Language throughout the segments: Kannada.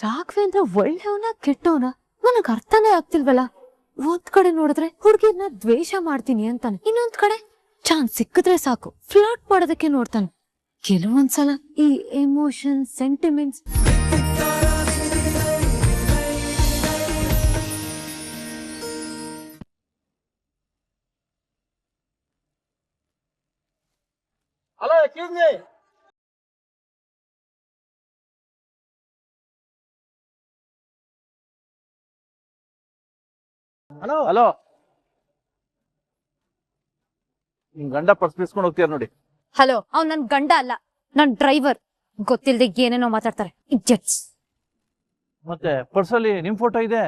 ರಾಘವೇಂದ್ರ ಒಳ್ಳೆಯವನ ಕೆಟ್ಟವನ ನನಗ್ ಅರ್ಥನೇ ಆಗ್ತಿಲ್ವಲ್ಲ. ಒಂದ್ ಕಡೆ ನೋಡಿದ್ರೆ ಹುಡುಗಿರ್ನ ದ್ವೇಷ ಮಾಡ್ತೀನಿ ಅಂತಾನೆ, ಇನ್ನೊಂದ್ ಕಡೆ ಚಾನ್ಸ್ ಸಿಕ್ಕಿದ್ರೆ ಸಾಕು ಫ್ಲರ್ಟ್ ಮಾಡೋದಕ್ಕೆ ನೋಡ್ತಾನೆ. ಕೆಲವೊಂದ್ಸಲ ಈ emotion sentiments hello excuse me. Hello hello, ನಿಮ್ ಗಂಡ ಪರ್ಸ್ ಬಿಸ್ಕೊಂಡು ಹೋಗ್ತೀರ ನೋಡಿ. ಹಲೋ, ಅವ್ನ್ ನನ್ ಗಂಡ ಅಲ್ಲ, ನನ್ ಡ್ರೈವರ್. ಗೊತ್ತಿಲ್ದೆ ಏನೇನೋ ಮಾತಾಡ್ತಾರೆ ಇಡಿಯಟ್ಸ್. ಮತ್ತೆ ಪರ್ಸಲ್ಲಿ ನಿಮ್ ಫೋಟೋ ಇದೆ.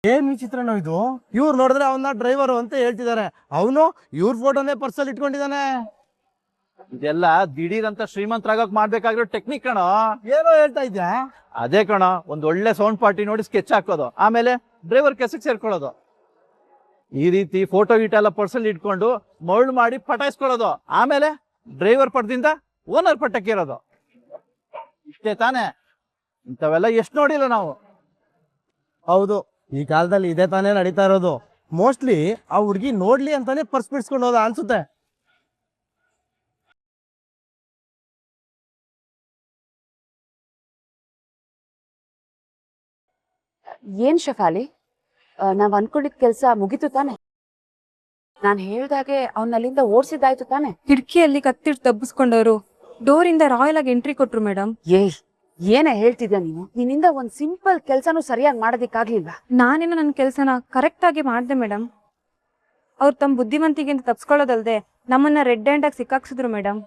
ಏನ್ ವಿಚಿತ್ರನೋ ಇದು. ಇವ್ರು ನೋಡಿದ್ರೆ ಅವನ್ನ ಡ್ರೈವರ್ ಅಂತ ಹೇಳ್ತಿದ್ದಾರೆ, ಅವನು ಇವ್ರ ಫೋಟೋನೇ ಪರ್ಸಲ್ಲಿ ಇಟ್ಕೊಂಡಿದ್ದಾನೆ. ಇದೆಲ್ಲ ದಿಢೀರ್ ಅಂತ ಶ್ರೀಮಂತರಾಗಕ್ ಮಾಡ್ಬೇಕಾಗಿರೋ ಟೆಕ್ನಿಕ್ ಕಣೋ. ಏನೋ ಹೇಳ್ತಾ ಇದ್ಯಾ? ಅದೇ ಕಣೋ, ಒಂದ್ ಒಳ್ಳೆ ಸೌಂಡ್ ಪಾರ್ಟಿ ನೋಡಿ ಸ್ಕೆಚ್ ಹಾಕೋದು, ಆಮೇಲೆ ಡ್ರೈವರ್ ಕೆಸಕ್ ಸೇರ್ಕೊಳ್ಳೋದು. ಈ ರೀತಿ ಫೋಟೋ ಗೀಟ ಎಲ್ಲ ಪರ್ಸಲ್ಲಿ ಇಟ್ಕೊಂಡು ಮರಳು ಮಾಡಿ ಪಟಾಯಿಸ್ಕೊಳ್ಳೋದು, ಆಮೇಲೆ ಡ್ರೈವರ್ ಪಟ್ಟದಿಂದ ಓನರ್ ಪಟ್ಟಕ್ಕೆ ಇರೋದು. ಇಷ್ಟೇ ತಾನೇ? ಇಂಥವೆಲ್ಲ ಎಷ್ಟು ನೋಡಿಲ್ಲ ನಾವು. ಹೌದು, ಈ ಕಾಲದಲ್ಲಿ ಇದೇ ತಾನೇ ನಡೀತಾ ಇರೋದು. ಮೋಸ್ಟ್ಲಿ ಆ ಹುಡ್ಗಿ ನೋಡ್ಲಿ ಅಂತಾನೆ ಪರ್ಸ್ ಬಿಡ್ಸ್ಕೊಂಡು ಹೋದ ಅನ್ಸುತ್ತೆ. ಏನ್ ಶಫಾಲಿ, ನಾವ್ ಅನ್ಕೊಂಡಿದ್ ಕೆಲ್ಸ ಮುಗಿತು ತಾನೆ? ನಾನ್ ಹೇಳ್ದಾಗೆ ಅವನಲ್ಲಿಂದ ಓಡಿಸಿದ್ದಾಯ್ತು ತಾನೆ? ಕಿಟಕಿಯಲ್ಲಿ ಕತ್ತಿಟ್ಟು ತಬ್ಬಿಸ್ಕೊಂಡವರು ಡೋರಿಂದ ರಾಯಲ್ ಆಗಿ ಎಂಟ್ರಿ ಕೊಟ್ರು ಮೇಡಮ್. ಏನೇ ಹೇಳ್ತಿದ್ಯಾ ನೀನು? ನಿನ್ನಿಂದ ಒಂದ್ ಸಿಂಪಲ್ ಕೆಲ್ಸನೂ ಸರಿಯಾಗಿ ಮಾಡೋದಿಕ್ಕಾಗ್ಲಿಲ್ಲ. ನಾನೇನೋ ನನ್ನ ಕೆಲ್ಸನ ಕರೆಕ್ಟ್ ಆಗಿ ಮಾಡ್ದೆ ಮೇಡಮ್. ಅವ್ರು ತಮ್ಮ ಬುದ್ಧಿವಂತಿಗೆ ಅಂತ ತಪ್ಸ್ಕೊಳ್ಳೋದಲ್ದೆ ನಮ್ಮನ್ನ ರೆಡ್ ಹ್ಯಾಂಡ್ ಆಗಿ ಸಿಕ್ಕಾಕ್ಸಿದ್ರು ಮೇಡಮ್.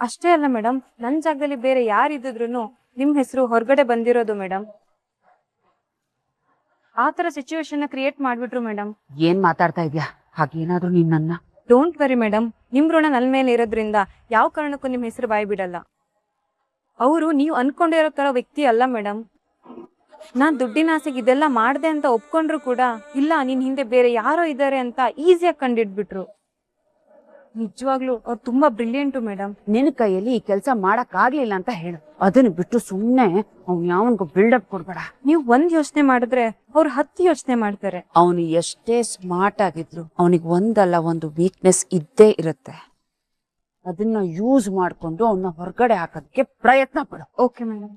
ಅಷ್ಟೇ ಅಲ್ಲ ಮೇಡಮ್, ನನ್ನ ಜಾಗದಲ್ಲಿ ಬೇರೆ ಯಾರಿದ್ರು ನಿಮ್ ಹೆಸರು ಹೊರಗಡೆ ಬಂದಿರೋದು ಮೇಡಮ್. ಆ ತರ ಸಿಚುವೇಶನ್ ಕ್ರಿಯೇಟ್ ಮಾಡ್ಬಿಟ್ರು ಮೇಡಮ್. ಏನ್ ಮಾತಾಡ್ತಾ ಇದ್ಯಾ? ಹಾಗೇನಾದ್ರೂ ನೀನ್ ನನ್ನ ಡೋಂಟ್ ವರಿ ಮೇಡಮ್, ನಿಮ್ ಋಣ ನನ್ ಮೇಲೆ ಇರೋದ್ರಿಂದ ಯಾವ ಕಾರಣಕ್ಕೂ ನಿಮ್ ಹೆಸರು ಬಾಯಿ ಬಿಡಲ್ಲ. ಅವರು ನೀವು ಅನ್ಕೊಂಡಿರೋ ತರ ವ್ಯಕ್ತಿ ಅಲ್ಲ ಮೇಡಮ್. ನಾನ್ ದುಡ್ಡಿನ ಆಸೆಗೆ ಇದೆಲ್ಲ ಮಾಡ್ದೆ ಅಂತ ಒಪ್ಕೊಂಡ್ರು ಕೂಡ ಇಲ್ಲ, ನಿನ್ ಹಿಂದೆ ಬೇರೆ ಯಾರೋ ಇದ್ದಾರೆ ಅಂತ ಈಸಿಯಾಗಿ ಕಂಡಿಡ್ಬಿಟ್ರು. ನಿಜವಾಗ್ಲೂ ಅವ್ರು ತುಂಬಾ ಬ್ರಿಲಿಯಂಟು ಮೇಡಮ್. ನಿನ್ ಕೈಯಲ್ಲಿ ಈ ಕೆಲ್ಸ ಮಾಡಕ್ ಆಗ್ಲಿಲ್ಲ ಅಂತ ಹೇಳು, ಅದನ್ನ ಬಿಟ್ಟು ಸುಮ್ನೆ ಅವ್ನ್ ಯಾವನ್ಗೂ ಬಿಲ್ಡಪ್ ಕೊಡ್ಬೇಡ. ನೀವು ಒಂದ್ ಯೋಚನೆ ಮಾಡಿದ್ರೆ ಅವ್ರು 10 ಯೋಚನೆ ಮಾಡ್ತಾರೆ. ಅವನು ಎಷ್ಟೇ ಸ್ಮಾರ್ಟ್ ಆಗಿದ್ರು ಅವನಿಗೆ ಒಂದಲ್ಲ ಒಂದು ವೀಕ್ನೆಸ್ ಇದ್ದೇ ಇರುತ್ತೆ. ಅದನ್ನ ಯೂಸ್ ಮಾಡ್ಕೊಂಡು ಅವನ್ನ ಹೊರಗಡೆ ಹಾಕೋದಕ್ಕೆ ಪ್ರಯತ್ನ ಪಡು. Okay madam.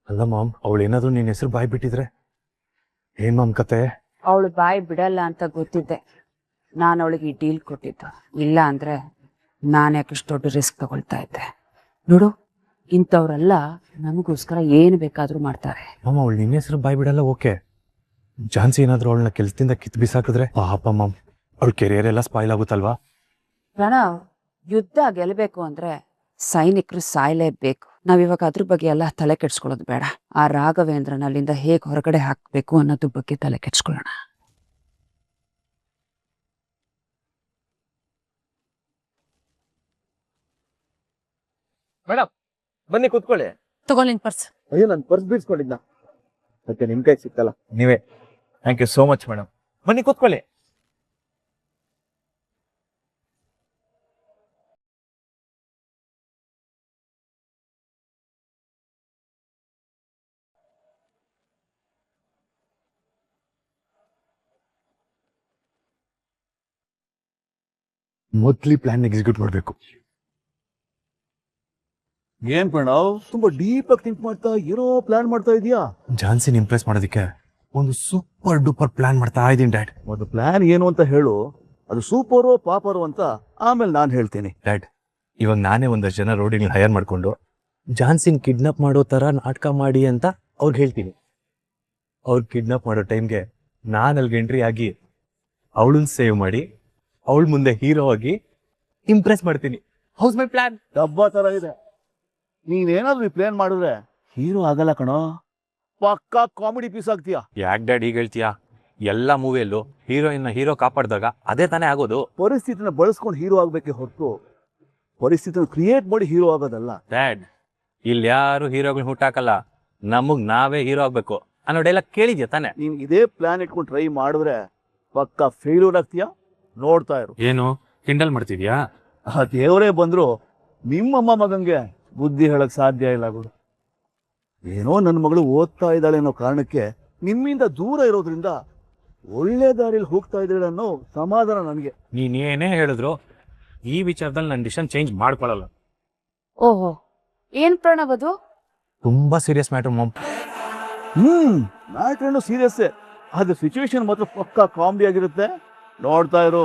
ಅಲ್ಲ ಮಾಮ್, ಅವಳು ಏನಾದ್ರು ನಿನ್ನ ಹೆಸರು ಬಾಯ್ ಬಿಟ್ಟಿದ್ರೆ ಏನ್ ಮಾಮ್ ಕತೆ? ಅವಳು ಬಾಯಿ ಬಿಡಲ್ಲ ಅಂತ ಗೊತ್ತಿದ್ದೆ ನಾನು ಅವಳಿಗೆ ಈ ಡೀಲ್ ಕೊಟ್ಟಿದ್ದು. ಇಲ್ಲ ಅಂದ್ರೆ ನಾನು ಯಾಕಿಷ್ಟು ದೊಡ್ಡ ರಿಸ್ಕ್ ತಗೊಳ್ತಾ ಇದ್ದೆ. ನೋಡು, ಇಂಥವ್ರೆಲ್ಲ ನಮಗೋಸ್ಕರ ಏನು ಬೇಕಾದ್ರೂ ಮಾಡ್ತಾರೆ. ಮಾಮ್, ಅವಳು ನಿನ್ನ ಹೆಸರು ಬಾಯ್ ಬಿಡಲ್ಲ, ಓಕೆ. ಝಾನ್ಸಿ ಏನಾದ್ರು ಅವಳನ್ನ ಕೆಲ್ಸದಿಂದ ಕಿತ್ ಬಿಸಾಕಿದ್ರೆ ಪಾಪ ಮಾಮ್, ಅವಳ ಕೆರಿಯರ್ ಎಲ್ಲ ಸ್ಪಾಯ್ಲ್ ಆಗುತ್ತಲ್ವಾ? ಪ್ರಣವ್, ಯುದ್ಧ ಗೆಲ್ಲಬೇಕು ಅಂದ್ರೆ ಸೈನಿಕರು ಸಾಯ್ಲೇಬೇಕು. ನಾವಿವಾಗ ಅದ್ರ ಬಗ್ಗೆ ಎಲ್ಲ ತಲೆ ಕೆಡ್ಸ್ಕೊಳ್ಳೋದು ಬೇಡ. ಆ ರಾಘವೇಂದ್ರನ ಅಲ್ಲಿಂದ ಹೇಗೆ ಹೊರಗಡೆ ಹಾಕ್ಬೇಕು ಅನ್ನೋದ್ರ ಬಗ್ಗೆ ತಲೆ ಕೆಡ್ಸ್ಕೊಳ್ಳೋಣ. ಮೇಡಮ್ ಬನ್ನಿ ಕೂತ್ಕೊಳ್ಳಿ. ತಗೊಳ್ಳಿನ್ ಪರ್ಸ್. ಅಯ್ಯೋ, ನನ್ ಪರ್ಸ್ ಬಿಡ್ಸ್ಕೊಂಡಿದ್ನ, ಮತ್ತೆ ನಿಮ್ ಕೈ ಸಿಕ್ಕಲ್ಲ. ನೀವೇ, thank you so much madam. ಬನ್ನಿ ಕೂತ್ಕೊಳ್ಳಿ. ಮೊದ್ಲಿ ಪ್ಲಾನ್ ಎಕ್ಸಿಕ್ಯೂಟ್ ಮಾಡ್ಬೇಕು. ಏನ್ ಪ್ರಣವ್, ತುಂಬಾ ಡೀಪ್ ಆಗಿ ಥಿಂಕ್ ಮಾಡ್ತಾ ಏನೋ ಪ್ಲಾನ್ ಮಾಡ್ತಾ ಇದೀಯಾ? ಝಾನ್ಸಿನ ಇಂಪ್ರೆಸ್ ಮಾಡೋದಕ್ಕೆ ಒಂದು ಸೂಪರ್ ಡೂಪರ್ ಪ್ಲಾನ್ ಮಾಡ್ತಾ ಇದೀನಿ ಡ್ಯಾಡ್. ಒಂದು ಪ್ಲಾನ್ ಏನು ಅಂತ ಹೇಳು, ಅದು ಸೂಪರು ಪಾಪರು ಅಂತ ಆಮೇಲೆ ನಾನು ಹೇಳ್ತೀನಿ. ಡ್ಯಾಡ್, ಇವಾಗ ನಾನೇ ಒಂದಷ್ಟು ಜನ ರೋಡಿಗೆ ಹೈಯರ್ ಮಾಡ್ಕೊಂಡು ಝಾನ್ಸಿನ್ ಕಿಡ್ನಾಪ್ ಮಾಡೋ ತರ ನಾಟಕ ಮಾಡಿ ಅಂತ ಅವ್ರಿಗೆ ಹೇಳ್ತೀನಿ. ಅವ್ರು ಕಿಡ್ನಾಪ್ ಮಾಡೋ ಟೈಮ್ಗೆ ನಾನು ಅಲ್ಲಿಗೆ ಎಂಟ್ರಿ ಆಗಿ ಅವಳನ್ನ ಸೇವ್ ಮಾಡಿ ಅವಳ ಮುಂದೆ ಹೀರೋ ಆಗಿ ಇಂಪ್ರೆಸ್ ಮಾಡ್ತೀನಿ. ಹೌಸ್ ಮೈ ಪ್ಲಾನ್? ಡಬ್ಬಾ ತರ ಇದೆ. ನೀನೇನಾದ್ರೂ ಈ ಪ್ಲಾನ್ ಮಾಡಿದ್ರೆ ಹೀರೋ ಆಗಲ್ಲ ಕಣೋ, ಪಕ್ಕಾ ಕಾಮಿಡಿ ಪೀಸ್ ಆಗ್ತೀಯಾ. ಯಾಕೆ ಡ್ಯಾಡ್ ಹೀಗೆ ಹೇಳ್ತೀಯಾ? ಎಲ್ಲ ಮೂವಿಯಲ್ಲೂ ಹೀರೋ ಕಾಪಾಡಿದಾಗ ಅದೇ ತಾನೇ ಆಗೋದು. ಪರಿಸ್ಥಿತಿನ ಬಳಸ್ಕೊಂಡು ಹೀರೋ ಆಗ್ಬೇಕೆ ಹೊರತು ಪರಿಸ್ಥಿತಿನ ಕ್ರಿಯೇಟ್ ಮಾಡಿ ಹೀರೋ ಆಗೋದಲ್ಲ. ಡ್ಯಾಡ್, ಇಲ್ಲಿ ಯಾರು ಹೀರೋಗಳನ್ನ ಹುಟ್ಟಾಕಲ್ಲ, ನಮಗ್ ನಾವೇ ಹೀರೋ ಆಗ್ಬೇಕು. ಅನ್ನೋ ಡೈಲಾಗ್ ಕೇಳಿದ್ಯಾ ತಾನೆ? ನೀನ್ ಇದೇ ಪ್ಲಾನ್ ಇಟ್ಕೊಂಡು ಟ್ರೈ ಮಾಡಿದ್ರೆ ಪಕ್ಕ ಫೇಲ್ಯೂರ್ ಆಗ್ತೀಯಾ, ನೋಡ್ತಾ ಇರು. ಏನು ಕಿಂಡಲ್ ಮಾಡ್ತಿದ್ಯಾ? ಆ ದೇವರೇ ಬಂದ್ರು ನಿಮ್ಮಮ್ಮ ಮಗಂಗೆ ಬುದ್ಧಿ ಹೇಳಕ್ ಸಾಧ್ಯ ಇಲ್ಲ ಗುರು. ಏನೋ ನನ್ನ ಮಗಳು ಓದ್ತಾ ಇದ್ದಾಳೆ ಅನ್ನೋ ಕಾರಣಕ್ಕೆ ನಿಮ್ಮಿಂದ ದೂರ ಇರೋದ್ರಿಂದ ಒಳ್ಳೆ ದಾರಿಲಿ ಹೋಗ್ತಾ ಇದ್ದಾಳೆ ಅನ್ನೋ ಸಮಾಧಾನ ನನಗೆ. ನೀನೇನೇ ಹೇಳಿದ್ರು ಈ ವಿಚಾರದಲ್ಲಿ ನನ್ನ ಡಿಸಿಷನ್ ಚೇಂಜ್ ಮಾಡ್ಕೊಳ್ಳಲ್ಲ. ಓಹೋ, ಏನ್ ಪ್ರಣವ್ ಅದು? ತುಂಬಾ ಸೀರಿಯಸ್ ಮ್ಯಾಟರ್ ಮಾಮ್. ಮ್ಯಾಟ್ರೇನು ಸೀರಿಯಸ್ಸೇ, ಅದು ಸಿಚುವೇಶನ್ ಮಾತ್ರ ಪಕ್ಕಾ ಕಾಮಿಡಿ ಆಗಿರುತ್ತೆ, ನೋಡ್ತಾ ಇರು.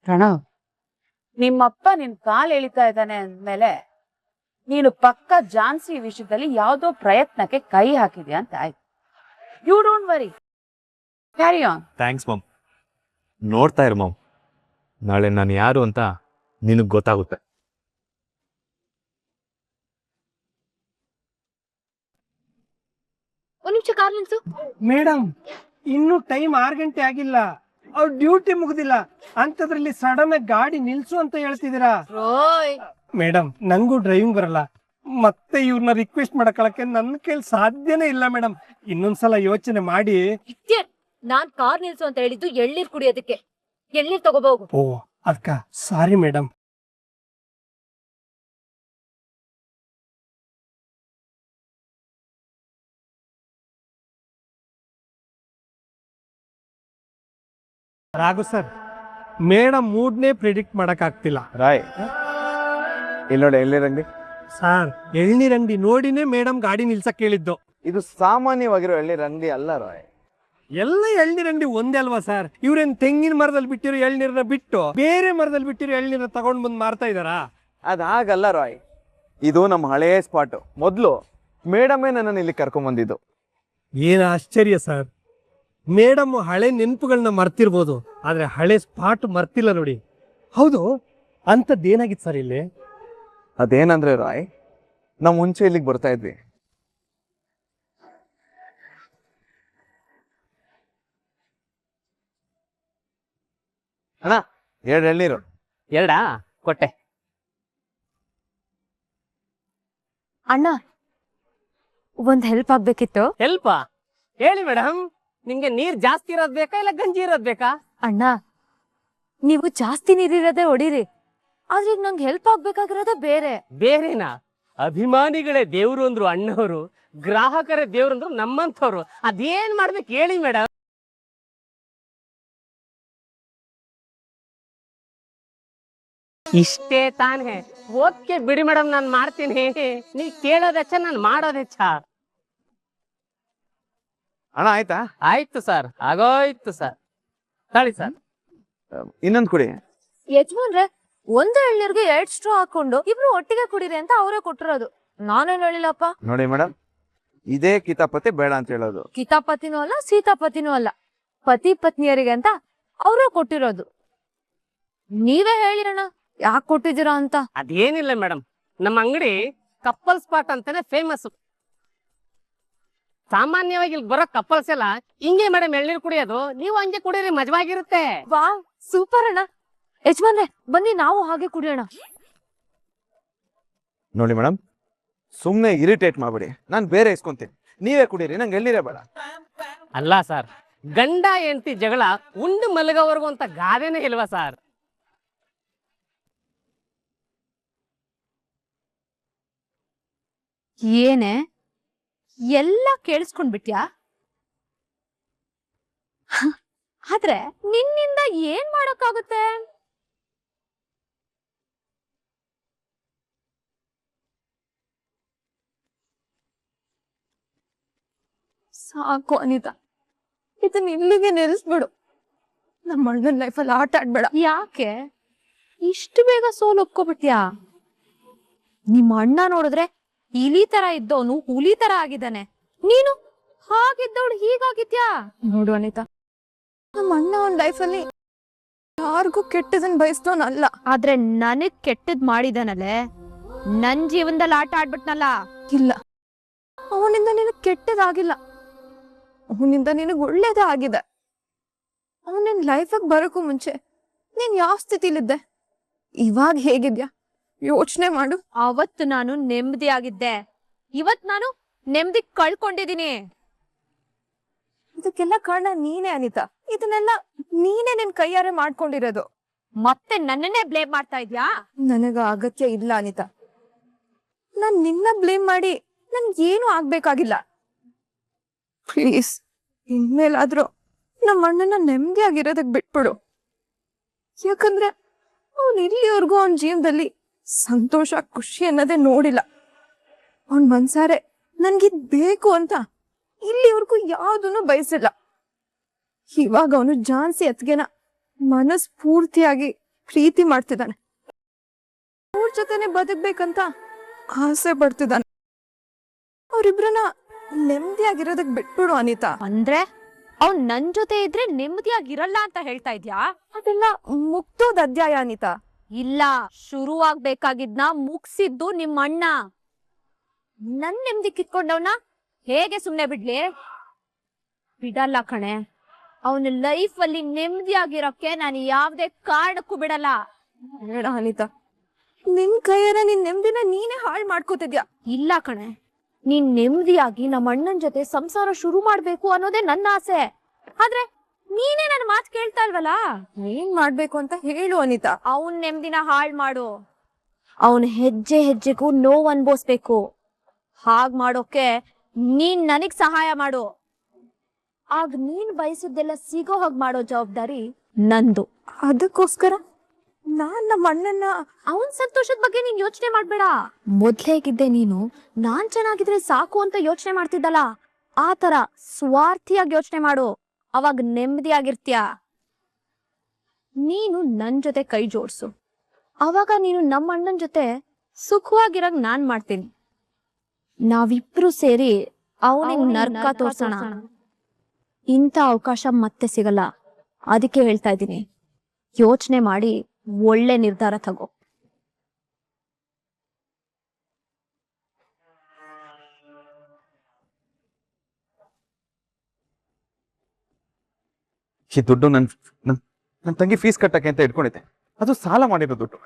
ಪ್ರಣವ್, ನಿಮ್ಮಪ್ಪ ನಿನ್ ಕಾಲ್ ಎಳಿತಾ ಇದ್ದಾನೆ ಅಂದ್ಮೇಲೆ ನೀನು ಪಕ್ಕ ಝಾನ್ಸಿ ವಿಷಯದಲ್ಲಿ ಯಾವ್ದೋ ಪ್ರಯತ್ನಕ್ಕೆ ಕೈ ಹಾಕಿದ್ಯಾ ಅಂತ ಆಯ್ತು. You don't worry, carry on. Thanks ma'am. ನೋಡ್ತಾ ಇರು ಮಾಮ್, ನಾಳೆ ನಾನು ಯಾರು ಅಂತ ನಿನಗೆ ಗೊತ್ತಾಗುತ್ತೆ. ಒಂದ್ ನಿಮಿಷ ಕಾರ್ ನಿಲ್ಸು. ಮೇಡಮ್, ಇನ್ನು ಟೈಮ್ 6 ಗಂಟೆ ಆಗಿಲ್ಲ, ಅವ್ರ ಡ್ಯೂಟಿ ಮುಗ್ದಿಲ್ಲ ಅಂತದ್ರಲ್ಲಿ ಸಡನ್ ಆಗಿ ಗಾಡಿ ನಿಲ್ಸು ಅಂತ ಹೇಳ್ತಿದ್ದೀರಾ? ರೋಯ್, ಮೇಡಮ್, ನಂಗೂ ಡ್ರೈವಿಂಗ್ ಬರಲ್ಲ, ಮತ್ತೆ ಇವ್ರನ್ನ ರಿಕ್ವೆಸ್ಟ್ ಮಾಡಕ್ಕೆ ನನ್ನ ಕೈಲಿ ಸಾಧ್ಯನೇ ಇಲ್ಲ ಮೇಡಮ್. ಇನ್ನೊಂದ್ಸಲ ಯೋಚನೆ ಮಾಡಿ. ನಾನ್ ಕಾರ್ ನಿಲ್ಸು ಅಂತ ಹೇಳಿದ್ದು ಎಳ್ನೀರ್ ಕುಡಿಯೋದಕ್ಕೆ. ಎಳ್ನೀರ್ ತಗೋಬೋಗು. ಓ ಅದ್ಕ sorry madam. Raghu sir, madam ಮೂಡ್ನೇ ಪ್ರಿಡಿಕ್ಟ್ ಮಾಡಕ್ ಆಗ್ತಿಲ್ಲ. ರಾಯ್, ಇಲ್ಲಿ ನೋಡಿ ಎಳ್ನೀರಂಗಡಿ. ಸರ್, ಎಳ್ನೀರ್ ಅಂಗಡಿ ನೋಡಿನೇ ಮೇಡಮ್ ಗಾಡಿ ನಿಲ್ಸಕ್ ಹೇಳಿದ್ದು. ಇದು ಸಾಮಾನ್ಯವಾಗಿರೋ ಎಳ್ನೀರಂಗಡಿ ಅಲ್ಲ ರಾಯ್. ಎಲ್ಲ ಎಳ್ನೀರ್ ಅಂಗಡಿ ಒಂದೇ ಅಲ್ವಾ ಸರ್? ಇವ್ರೇನ್ ತೆಂಗಿನ ಮರದಲ್ಲಿ ಬಿಟ್ಟಿರೋ ಎಳ್ನೀರ್ನ ಬಿಟ್ಟು ಬೇರೆ ಮರದಲ್ಲಿ ಬಿಟ್ಟಿರೋ ಎಳ್ನೀರ್ನ ತಗೊಂಡ್ ಬಂದ್ ಮಾರ್ತಾ ಇದಾರಾ? ಅದಾಗಲ್ಲ ರಾಯ್, ಇದು ನಮ್ಮ ಹಳೆಯ ಸ್ಪಾಟ್. ಮೊದಲು ಮೇಡಮೇ ನನ್ನನ್ನು ಇಲ್ಲಿ ಕರ್ಕೊಂಡ್ ಬಂದಿದ್ದು. ಏನ್ ಆಶ್ಚರ್ಯ ಸರ್, ಮೇಡಮ್ ಹಳೆ ನೆನಪುಗಳನ್ನ ಮರ್ತಿರ್ಬೋದು, ಆದ್ರೆ ಹಳೆ ಸ್ಪಾಟ್ ಮರ್ತಿಲ್ಲ ನೋಡಿ. ಹೌದು, ಅಂತದ್ದೇನಾಗಿತ್ತು ಸರ್ ಇಲ್ಲಿ? ಅದೇನಂದ್ರೆ ರಾಯ್, ನಾವು ಮುಂಚೆ ಇಲ್ಲಿಗೆ ಬರ್ತಾ ಇದ್ವಿ. ಅಣ್ಣ, 2 ಎಳ್ನೀರು. ಎರಡಾ ಕೊಟ್ಟೆ. ಅಣ್ಣ, ಒಂದ್ ಹೆಲ್ಪ್ ಆಗ್ಬೇಕಿತ್ತು. ಹೆಲ್ಪಾ? ಹೇಳಿ ಮೇಡಮ್, ನಿಮ್ಗೆ ನೀರ್ ಜಾಸ್ತಿ ಇರೋದ್ ಬೇಕಾ ಇಲ್ಲ ಗಂಜಿ ಇರೋದ್ ಬೇಕಾ? ಅಣ್ಣ, ನೀವು ಜಾಸ್ತಿ ನೀರಿರೋದೇ ಹೊಡೀರಿ, ಆದ್ರೆ ಈಗ ನಂಗೆ ಹೆಲ್ಪ್ ಆಗ್ಬೇಕಾಗಿರೋದೇ ಬೇರೆ. ಬೇರೆನಾ? ಅಭಿಮಾನಿಗಳೇ ದೇವ್ರು ಅಂದ್ರು ಅಣ್ಣವರು, ಗ್ರಾಹಕರೇ ದೇವ್ರು ಅಂದ್ರು ನಮ್ಮಂಥವ್ರು. ಅದೇನ್ ಮಾಡ್ಬೇಕು ಹೇಳಿ ಮೇಡಮ್. ಇಷ್ಟೇ ತಾನೇ? ಓದ್ಕೆ ಬಿಡಿ ಮೇಡಮ್, ನಾನ್ ಮಾಡ್ತೀನಿ. ನೀ ಕೇಳೋದ್ ಹೆಚ್ಚ, ನಾನ್ ಮಾಡೋದ್ ಹೆಚ್ಚ. ಅಣ್ಣ ಆಯ್ತಾ? ಆಯ್ತು ಸರ್, ಆಗೋಯ್ತು ಸರ್. ತಳಿ ಸರ್. ಇನ್ನೊಂದು ಕುಡಿ. ಯಜಮಾನ್ರೆ, ಒಂದು ಎಳ್ನೀರ್ಗೆ 2 ಸ್ಟ್ರಾ ಹಾಕೊಂಡು ಇಬ್ರು ಒಟ್ಟಿಗೆ ಕುಡೀರಿ ಅಂತ ಅವರೇ ಕೊಟ್ಟಿರೋದು, ನಾನೇನ್ ಹೇಳಿಲ್ಲಪ್ಪ. ನೋಡಿ ಮೇಡಮ್, ಇದೇ ಕಿತಾಪತಿ ಬೇಡ ಅಂತ ಹೇಳೋದು. ಕಿತಾಪತಿನೂ ಅಲ್ಲ, ಸೀತಾಪತಿನೂ ಅಲ್ಲ, ಪತಿ ಪತ್ನಿಯರಿಗೆ ಅಂತ ಅವರೇ ಕೊಟ್ಟಿರೋದು. ನೀವೇ ಹೇಳಿರಣ್ಣ ಯಾಕೆ ಕೊಟ್ಟಿದ್ದೀರಾ ಅಂತ. ಅದೇನಿಲ್ಲ ಮೇಡಮ್, ನಮ್ಮ ಅಂಗಡಿ ಕಪ್ಪಲ್ ಸ್ಪಾಟ್ ಅಂತಾನೆ ಫೇಮಸ್. ಸಾಮಾನ್ಯವಾಗಿ ಇಲ್ಲಿ ಬರೋ ಕಪ್ಪಲ್ಸ್ ಎಲ್ಲ ಹಿಂಗೆ ಮೇಡಮ್ ಎಳ್ನೀರು ಕುಡಿಯೋದು. ನೀವು ಹಂಗೆ ಕುಡೀರಿ, ಮಜವಾಗಿರುತ್ತೆ. ವಾ, ಸೂಪರ್ ಅಣ್ಣ. ಯಜಮಾನ್ರೆ, ಬನ್ನಿ ನಾವು ಹಾಗೆ ಕುಡಿಯೋಣ. ನೋಡಿ ಮೇಡಮ್, ಸುಮ್ಮನೆ ಇರಿಟೇಟ್ ಮಾಡ್ಬೇಡಿ, ನಾನು ಬೇರೆ ಇಸ್ಕೊಂತೀನಿ, ನೀವೇ ಕುಡೀರಿ, ನಂಗೆ ಎಳ್ನೀರೇ ಬೇಡ. ಅಲ್ಲ ಸರ್, ಗಂಡ ಹೆಂಡತಿ ಜಗಳ ಉಂಡು ಮಲಗೋವರೆಗೂ ಅಂತ ಗಾದೆನೇ ಇಲ್ವಾ ಸರ್? ಏನೇ ಎಲ್ಲ ಕೇಳಿಸ್ಕೊಂಡ್ಬಿಟ್ಯಾ? ಆದ್ರೆ ನಿನ್ನಿಂದ ಏನ್ ಮಾಡಕ್ಕಾಗುತ್ತೆ? ಸಾಕು ಅನಿತಾ, ಇದನ್ನ ಇಲ್ಲಿಗೆ ನಿಲ್ಲಿಸ್ಬಿಡು. ನಮ್ಮ ಅಣ್ಣನ ಲೈಫಲ್ಲಿ ಆಟ ಆಡ್ಬೇಡ. ಯಾಕೆ ಇಷ್ಟು ಬೇಗ ಸೋಲು ಒಪ್ಕೊಬಿಟ್ಯಾ? ನಿಮ್ಮ ಅಣ್ಣ ನೋಡಿದ್ರೆ ಇಲಿ ತರ ಇದ್ದವನು ಹುಲಿ ತರ ಆಗಿದ್ದಾನೆ, ನೀನು ಹಾಗಿದ್ದವಳು ಹೀಗಾಗಿದ್ಯಾ? ನೋಡು ಅನಿತಾ, ನಮ್ಮ ಅಣ್ಣ ಒಂದ್ ಲೈಫಲ್ಲಿ ಯಾರಿಗೂ ಕೆಟ್ಟದನ್ ಬಯಸ್ದವನಲ್ಲ, ಆದ್ರೆ ನನಗ್ ಕೆಟ್ಟದ್ ಮಾಡಿದಾನಲ್ಲೇ, ನನ್ ಜೀವನದಲ್ಲಿ ಆಟ ಆಡ್ಬಿಟ್ನಲ್ಲ. ಇಲ್ಲ, ಅವನಿಂದ ನಿನಗ್ ಕೆಟ್ಟದಾಗಿಲ್ಲ, ಅವನಿಂದ ನಿನಗ್ ಒಳ್ಳೇದೇ ಆಗಿದೆ. ಅವನಿನ್ ಲೈಫಾಗ ಬರೋಕ್ಕೂ ಮುಂಚೆ ನೀನ್ ಯಾವ ಸ್ಥಿತಿಲಿದ್ದೆ, ಇವಾಗ ಹೇಗಿದ್ಯಾ ಯೋಚನೆ ಮಾಡು. ಅವತ್ತು ನಾನು ನೆಮ್ಮದಿಯಾಗಿದ್ದೆ, ಇವತ್ ನಾನು ನೆಮ್ಮದಿ ಕಳ್ಕೊಂಡಿದೀನಿ. ಇದಕ್ಕೆಲ್ಲ ಕಾರಣ ನೀನೇ ಅನಿತಾ. ಇದನ್ನೆಲ್ಲ ನೀನೇ ನಿನ್ ಕೈಯಾರೆ ಮಾಡ್ಕೊಂಡಿರೋದು. ಮತ್ತೆ ನನ್ನನ್ನೇ ಬ್ಲೇಮ್ ಮಾಡ್ತಾ ಇದ್ಯಾ? ನನಗ ಅಗತ್ಯ ಇಲ್ಲ ಅನಿತಾ. ನಾನ್ ನಿನ್ನ ಬ್ಲೇಮ್ ಮಾಡಿ ನನ್ಗೇನು ಆಗ್ಬೇಕಾಗಿಲ್ಲ. ಪ್ಲೀಸ್ ಇನ್ಮೇಲಾದ್ರೂ ನಮ್ಮ ಅಣ್ಣನ ನೆಮ್ಮದಿಯಾಗಿರೋದಕ್ ಬಿಟ್ಬಿಡು. ಯಾಕಂದ್ರೆ ಅವನ್ ಇಲ್ಲಿವರೆಗೂ ಅವನ ಜೀವನದಲ್ಲಿ ಸಂತೋಷ ಖುಷಿ ಅನ್ನೋದೇ ನೋಡಿಲ್ಲ. ಅವನ್ ಮನ್ಸಾರೆ ನನ್ಗಿದ್ ಬೇಕು ಅಂತ ಇಲ್ಲಿವರೆಗೂ ಯಾವ್ದನ್ನು ಬಯಸಿಲ್ಲ. ಇವಾಗ ಅವನು ಜಾನ್ಸಿ ಅತ್ಗೆನ ಮನಸ್ಫೂರ್ತಿಯಾಗಿ ಪ್ರೀತಿ ಮಾಡ್ತಿದ್ದಾನೆ. ಅವ್ರ ಜೊತೆನೆ ಬದುಕ್ಬೇಕಂತ ಆಸೆ ಪಡ್ತಿದ್ದಾನೆ. ಅವ್ರಿಬ್ರನ್ನ ನೆಮ್ಮದಿಯಾಗಿರೋದಕ್ ಬಿಟ್ಬಿಡು ಅನಿತಾ. ಅಂದ್ರೆ ಅವ್ನ್ ನನ್ ಜೊತೆ ಇದ್ರೆ ನೆಮ್ಮದಿಯಾಗಿರಲ್ಲ ಅಂತ ಹೇಳ್ತಾ ಇದ್ಯಾ? ಅದೆಲ್ಲ ಮುಗ್ದೋದ್ ಅಧ್ಯಾಯ ಅನಿತಾ. ಇಲ್ಲ, ಶುರುವಾಗ್ಬೇಕಾಗಿದ್ನ ಮುಗ್ಸಿದ್ದು ನಿಮ್ಮ ಅಣ್ಣ. ನನ್ ನೆಮ್ಮದಿ ಕಿತ್ಕೊಂಡವ್ನ ಹೇಗೆ ಸುಮ್ನೆ ಬಿಡ್ಲಿ? ಬಿಡಲ್ಲ ಕಣೆ. ಅವನ ಲೈಫ್ ಅಲ್ಲಿ ನೆಮ್ಮದಿಯಾಗಿರೋಕೆ ನಾನು ಯಾವ್ದೇ ಕಾರಣಕ್ಕೂ ಬಿಡಲ್ಲ. ಬೇಡ ಅನಿತಾ, ನಿನ್ ಕೈಯಾರ ನಿನ್ ನೆಮ್ಮದಿನ ನೀನೇ ಹಾಳು ಮಾಡ್ಕೋತಿದ್ಯಾ. ಇಲ್ಲ ಕಣೆ, ನೀನ್ ನೆಮ್ಮದಿಯಾಗಿ ನಮ್ಮ ಅಣ್ಣನ್ ಜೊತೆ ಸಂಸಾರ ಶುರು ಮಾಡ್ಬೇಕು ಅನ್ನೋದೇ ನನ್ನ ಆಸೆ. ಆದ್ರೆ ನೀನೇ ನನ್ನ ಮಾತು ಕೇಳ್ತಾ ಇಲ್ವಲ್ಲ. ಏನ್ ಮಾಡ್ಬೇಕು ಅಂತ ಹೇಳು ಅನಿತಾ. ಅವನ್ ನೆಮ್ಮದಿನ ಹಾಳು ಮಾಡು. ಅವನ್ ಹೆಜ್ಜೆ ಹೆಜ್ಜೆಗೂ ನೋವು ಅನ್ಭವಿಸ್ಬೇಕು. ಹಾಗ್ ಮಾಡೋಕೆ ನೀನ್ ನನಗ್ ಸಹಾಯ ಮಾಡು. ಆಗ ನೀನ್ ಬಯಸಿದ್ದೆಲ್ಲ ಸಿಗೋ ಹಾಗೆ ಮಾಡೋ ಜವಾಬ್ದಾರಿ ನಂದು. ಅದಕ್ಕೋಸ್ಕರ ನಾನ್ ನಮ್ಮ ಅಣ್ಣನ ಅವನ್ ಸಂತೋಷದ ಬಗ್ಗೆ ನೀನ್ ಯೋಚನೆ ಮಾಡ್ಬೇಡ. ಮೊದ್ಲೇಗಿದ್ದೆ ನೀನು ನಾನ್ ಚೆನ್ನಾಗಿದ್ರೆ ಸಾಕು ಅಂತ ಯೋಚನೆ ಮಾಡ್ತಿದ್ದಲ್ಲ, ಆ ತರ ಸ್ವಾರ್ಥಿಯಾಗಿ ಯೋಚನೆ ಮಾಡು. ಅವಾಗ ನೆಮ್ಮದಿಯಾಗಿರ್ತೀಯ. ನೀನು ನನ್ ಜೊತೆ ಕೈ ಜೋಡ್ಸು. ಅವಾಗ ನೀನು ನಮ್ಮ ಅಣ್ಣನ್ ಜೊತೆ ಸುಖವಾಗಿರಾಗ ನಾನ್ ಮಾಡ್ತೀನಿ. ನಾವಿಬ್ರು ಸೇರಿ ಅವನಿಗೆ ನರ್ಕ ತೋರ್ಸೋಣ. ಇಂಥ ಅವಕಾಶ ಮತ್ತೆ ಸಿಗಲ್ಲ. ಅದಕ್ಕೆ ಹೇಳ್ತಾ ಇದ್ದೀನಿ, ಯೋಚನೆ ಮಾಡಿ ಒಳ್ಳೆ ನಿರ್ಧಾರ ತಗೋ. ಈ ದುಡ್ಡು ನನ್ನ ತಂಗಿ ಫೀಸ್ ಕಟ್ಟಕ್ಕೆ ಅಂತ ಇಟ್ಕೊಂಡಿದ್ದೆ. ಅದು ಸಾಲ ಮಾಡಿರೋ ದುಡ್ಡು.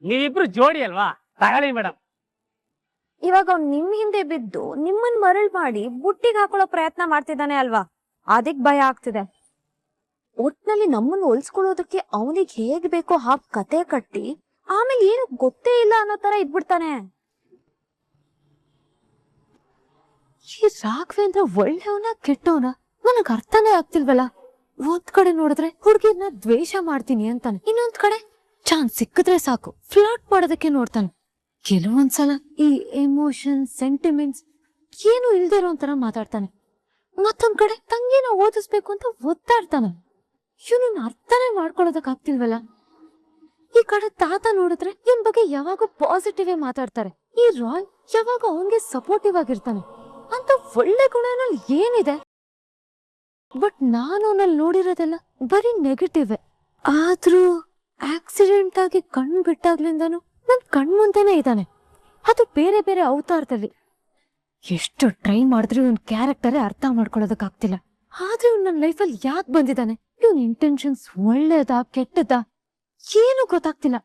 ನೀವಿಬ್ರು ಜೋಡಿ ಅಲ್ವಾ? ತಗೊಳ್ಳಿ ಮೇಡಮ್. ಇವಾಗ ಅವ್ನು ನಿಮ್ ಹಿಂದೆ ಬಿದ್ದು ನಿಮ್ಮನ್ ಮರಳ್ ಮಾಡಿ ಬುಟ್ಟಿಗೆ ಹಾಕೊಳ್ಳೋ ಪ್ರಯತ್ನ ಮಾಡ್ತಿದ್ದಾನೆ ಅಲ್ವಾ? ಅದಕ್ ಭಯ ಆಗ್ತಿದೆ. ಒಟ್ನಲ್ಲಿ ನಮ್ಮನ್ನ ಹೋಲ್ಸ್ಕೊಳ್ಳೋದಕ್ಕೆ ಅವನಿಗೆ ಹೇಗ್ ಬೇಕೋ ಹಾಗೆ ಕತೆ ಕಟ್ಟಿ ಆಮೇಲೆ ಏನು ಗೊತ್ತೇ ಇಲ್ಲ ಅನ್ನೋ ತರ ಇದ್ಬಿಡ್ತಾನೆ. ಈ ರಾಘವೇಂದ್ರ ಒಳ್ಳೆಯವನ ಕೆಟ್ಟವನ ನನಗ್ ಅರ್ಥನೇ ಆಗ್ತಿಲ್ವಲ್ಲ. ಒಂದ್ ಕಡೆ ನೋಡಿದ್ರೆ ಹುಡುಗಿಯನ್ನ ದ್ವೇಷ ಮಾಡ್ತೀನಿ ಅಂತಾನೆ, ಇನ್ನೊಂದ್ ಕಡೆ ಚಾನ್ಸ್ ಸಿಕ್ಕಿದ್ರೆ ಸಾಕು ಫ್ಲರ್ಟ್ ಮಾಡೋದಕ್ಕೆ ನೋಡ್ತಾನೆ. ಕೆಲವೊಂದ್ಸಲ ಈ ಎಮೋಷನ್ ಸೆಂಟಿಮೆಂಟ್ಸ್ ಏನು ಇಲ್ದೇ ಇರೋ ಒಂಥರ ಮಾತಾಡ್ತಾನೆ. ಮತ್ತೊಂದ್ ಕಡೆ ತಂಗಿನ ಓದಿಸ್ಬೇಕು ಅಂತ ಒತ್ತಾಡ್ತಾನೆ. ಇವನನ್ನ ಅರ್ಥನೇ ಮಾಡ್ಕೊಳ್ಳೋದಕ್ ಆಗ್ತಿಲ್ವಲ್ಲ. ಈ ಕಡೆ ತಾತ ನೋಡಿದ್ರೆ ಇವನ್ ಬಗ್ಗೆ ಯಾವಾಗ ಪಾಸಿಟಿವ್ ಮಾತಾಡ್ತಾರೆ. ಈ ರಾಯ್ ಯಾವಾಗ ಅವನ್ಗೆ ಸಪೋರ್ಟಿವ್ ಆಗಿರ್ತಾನೆ. ಅಂತ ಒಳ್ಳೆ ಗುಣನಲ್ಲಿ ಏನಿದೆ? ಬಟ್ ನಾನು ಅವನಲ್ಲಿ ನೋಡಿರೋದೆಲ್ಲ ಬರೀ ನೆಗೆಟಿವ್. ಆದ್ರೂ ಆಕ್ಸಿಡೆಂಟ್ ಆಗಿ ಕಣ್ ಬಿಟ್ಟಾಗ್ಲಿಂದನು ನನ್ ಕಣ್ ಮುಂದೆನೆ ಇದ್ದಾನೆ. ಅದು ಬೇರೆ ಬೇರೆ ಅವತಾರದಲ್ಲಿ. ಎಷ್ಟು ಟ್ರೈ ಮಾಡಿದ್ರು ಇವನ್ ಕ್ಯಾರೆಕ್ಟರೇ ಅರ್ಥ ಮಾಡ್ಕೊಳ್ಳೋದಕ್ ಆಗ್ತಿಲ್ಲ. ಆದ್ರೆ ಇವ್ನು ನನ್ನ ಲೈಫಲ್ಲಿ ಯಾಕೆ ಬಂದಿದ್ದಾನೆ? ಇವನ್ ಇಂಟೆನ್ಷನ್ಸ್ ಒಳ್ಳೇದಾ ಕೆಟ್ಟದಾ ಏನು ಗೊತ್ತಾಗ್ತಿಲ್ಲ.